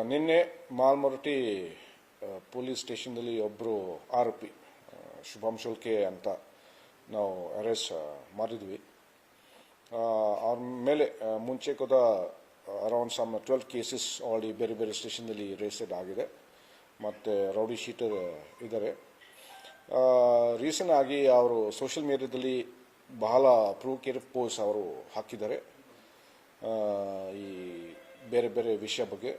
ನಿನ್ನೆ ಮಾಲ್ಮೊರಟಿ ಪೊಲೀಸ್ ಸ್ಟೇಷನ್ದಲ್ಲಿ ಒಬ್ಬರು ಆರೋಪಿ ಶುಭಂ ಶುಲ್ಕೆ ಅಂತ ನಾವು ಅರೆಸ್ಟ್ ಮಾಡಿದ್ವಿ. ಅವ್ರ ಮೇಲೆ ಮುಂಚೆ ಕೂಡ ಅರೌಂಡ್ ಸಮ್ 12 ಕೇಸಸ್ ಆಲ್ರೆಡಿ ಬೇರೆ ಬೇರೆ ಸ್ಟೇಷನ್ದಲ್ಲಿ ರಿಜಿಸ್ಟರ್ಡ್ ಆಗಿದೆ ಮತ್ತು ರೌಡಿ ಶೀಟರ್ ಇದ್ದಾರೆ. ರೀಸೆಂಟ್ ಆಗಿ ಅವರು ಸೋಷಿಯಲ್ ಮೀಡಿಯಾದಲ್ಲಿ ಬಹಳ ಪ್ರೊವೊಕೇಟಿವ್ ಪೋಸ್ಟ್ ಅವರು ಹಾಕಿದ್ದಾರೆ ಈ ಬೇರೆ ಬೇರೆ ವಿಷಯ ಬಗ್ಗೆ.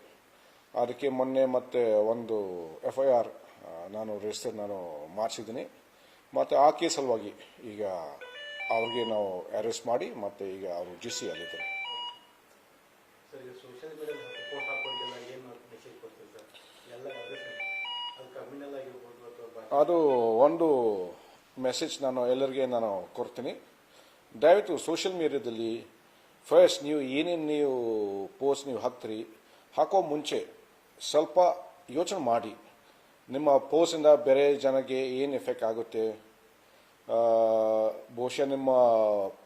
ಅದಕ್ಕೆ ಮೊನ್ನೆ ಮತ್ತೆ ಒಂದು FIR ನಾನು ರಿಜಿಸ್ಟರ್ ಮಾಡಿಸಿದ್ದೀನಿ ಮತ್ತು ಆ ಕೇಸ್ ಸಲುವಾಗಿ ಈಗ ಅವ್ರಿಗೆ ನಾವು ಅರೆಸ್ಟ್ ಮಾಡಿ ಮತ್ತು ಈಗ ಅವರು GC ಅಲ್ಲಿದ್ದಾರೆ. ಅದು ಒಂದು ಮೆಸೇಜ್ ನಾನು ಎಲ್ಲರಿಗೆ ಕೊಡ್ತೀನಿ. ದಯವಿಟ್ಟು ಸೋಷಿಯಲ್ ಮೀಡಿಯಾದಲ್ಲಿ ಫಸ್ಟ್ ನೀವು ಏನೇನು ನೀವು ಪೋಸ್ಟ್ ನೀವು ಹಾಕೋ ಮುಂಚೆ ಸ್ವಲ್ಪ ಯೋಚನೆ ಮಾಡಿ. ನಿಮ್ಮ ಪೋಸ್ಟಿಂದ ಬೇರೆ ಜನಕ್ಕೆ ಏನು ಎಫೆಕ್ಟ್ ಆಗುತ್ತೆ. ಬಹುಶಃ ನಿಮ್ಮ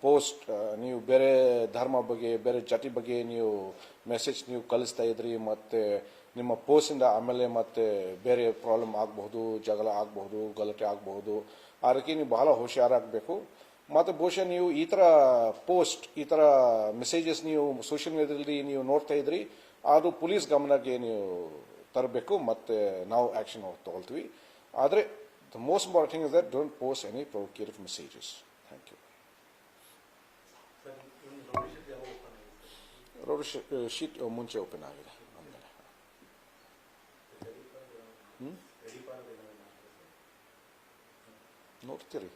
ಪೋಸ್ಟ್ ನೀವು ಬೇರೆ ಧರ್ಮ ಬಗ್ಗೆ ಬೇರೆ ಜಾತಿ ಬಗ್ಗೆ ನೀವು ಮೆಸೇಜ್ ನೀವು ಕಳಿಸ್ತಾ ಇದ್ರಿ ಮತ್ತು ನಿಮ್ಮ ಪೋಸ್ಟಿಂದ ಆಮೇಲೆ ಮತ್ತೆ ಬೇರೆ ಪ್ರಾಬ್ಲಮ್ ಆಗಬಹುದು, ಜಗಳ ಆಗಬಹುದು, ಗಲಾಟೆ ಆಗಬಹುದು. ಅದಕ್ಕೆ ನೀವು ಬಹಳ ಹುಷಾರಾಗಬೇಕು. ಮತ್ತು ಬಹುಶಃ ನೀವು ಈ ಥರ ಪೋಸ್ಟ್ ಈ ಥರ ಮೆಸೇಜಸ್ ನೀವು ಸೋಷಿಯಲ್ ಮೀಡಿಯಾದಲ್ಲಿ ನೀವು ನೋಡ್ತಾ ಇದ್ರಿ, ಅದು ಪೊಲೀಸ್ ಗಮನಕ್ಕೆ ನೀವು ತರಬೇಕು ಮತ್ತು ನಾವು ಆ್ಯಕ್ಷನ್ ತಗೊಳ್ತೀವಿ. ಆದರೆ the most important thing is that don't post any provocative messages. Thank you. Rowdy sheet ಮುಂಚೆ ಓಪನ್ ಆಗಿದೆ. ನೋಡ್ತೀರಿ